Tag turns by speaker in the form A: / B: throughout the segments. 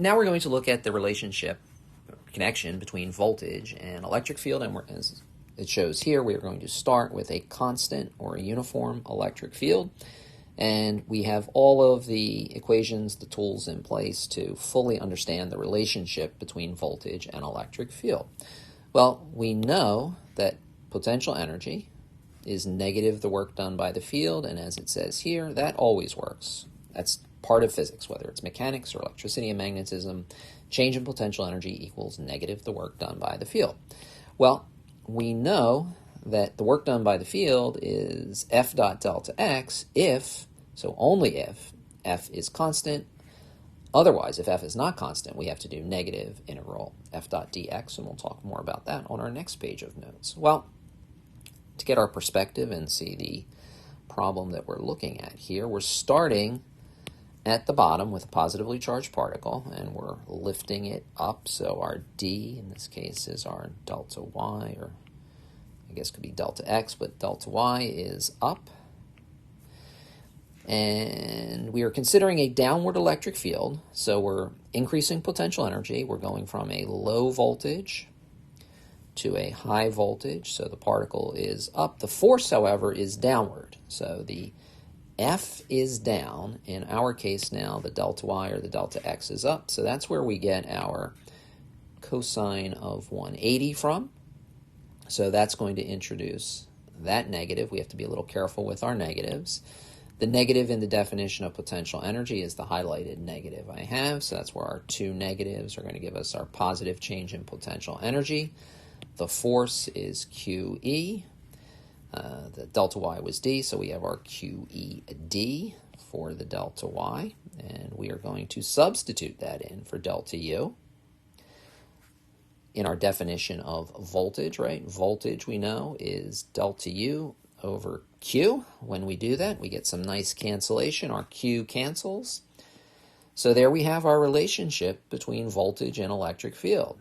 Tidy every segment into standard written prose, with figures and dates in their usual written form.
A: Now we're going to look at the relationship, connection between voltage and electric field, and as it shows here, we are going to start with a constant or a uniform electric field, and we have all of the equations, the tools in place to fully understand the relationship between voltage and electric field. Well, we know that potential energy is negative the work done by the field, and as it says here, that always works. That's part of physics, whether it's mechanics or electricity and magnetism. Change in potential energy equals negative the work done by the field. Well, we know that the work done by the field is F dot delta X if, so only if, F is constant. Otherwise, if F is not constant, we have to do negative integral F dot dx, and we'll talk more about that on our next page of notes. Well, to get our perspective and see the problem that we're looking at here, we're starting at the bottom with a positively charged particle, and we're lifting it up. So our D, in this case, is our delta Y, or I guess could be delta X, but delta Y is up. And we are considering a downward electric field, so we're increasing potential energy. We're going from a low voltage to a high voltage, so the particle is up. The force, however, is downward, so the F is down. In our case now, the delta Y or the delta X is up, so that's where we get our cosine of 180 from. So that's going to introduce that negative. We have to be a little careful with our negatives. The negative in the definition of potential energy is the highlighted negative I have, so that's where our two negatives are going to give us our positive change in potential energy. The force is QE. The delta Y was D, so we have our QED for the delta Y, and we are going to substitute that in for delta U. In our definition of voltage, right? Voltage, we know, is delta U over Q. When we do that, we get some nice cancellation. Our Q cancels. So there we have our relationship between voltage and electric field.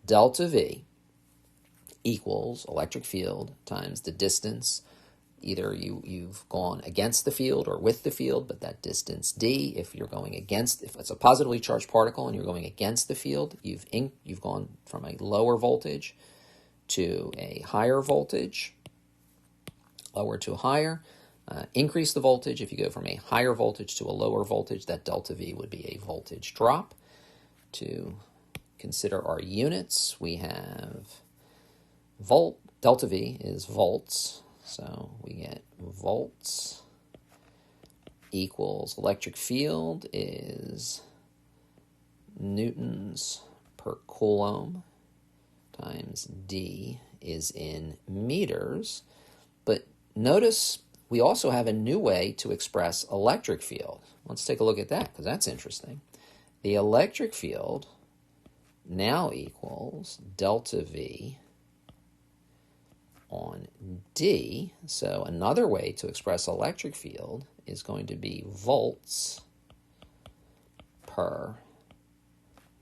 A: Delta V equals electric field times the distance. Either you've gone against the field or with the field, but that distance D, if you're going against, if it's a positively charged particle and you're going against the field, you've gone from a lower voltage to a higher voltage, lower to higher. Increase the voltage. If you go from a higher voltage to a lower voltage, that delta V would be a voltage drop. To consider our units, we have volt. Delta V is volts, so we get volts equals electric field is newtons per coulomb times D is in meters. But notice we also have a new way to express electric field. Let's take a look at that, because that's interesting. The electric field now equals delta V on D. So another way to express electric field is going to be volts per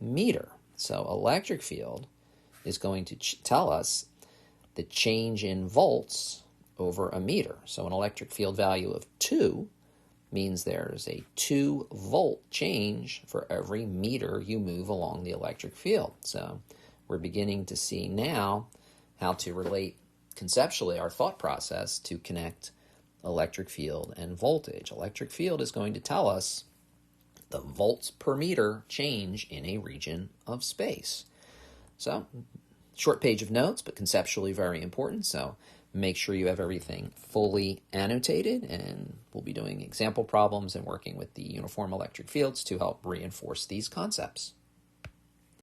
A: meter. So electric field is going to tell us the change in volts over a meter. So an electric field value of 2 means there's a 2 volt change for every meter you move along the electric field. So we're beginning to see now how to relate conceptually our thought process to connect electric field and voltage. Electric field is going to tell us the volts per meter change in a region of space. So short page of notes, but conceptually very important. So make sure you have everything fully annotated, and we'll be doing example problems and working with the uniform electric fields to help reinforce these concepts.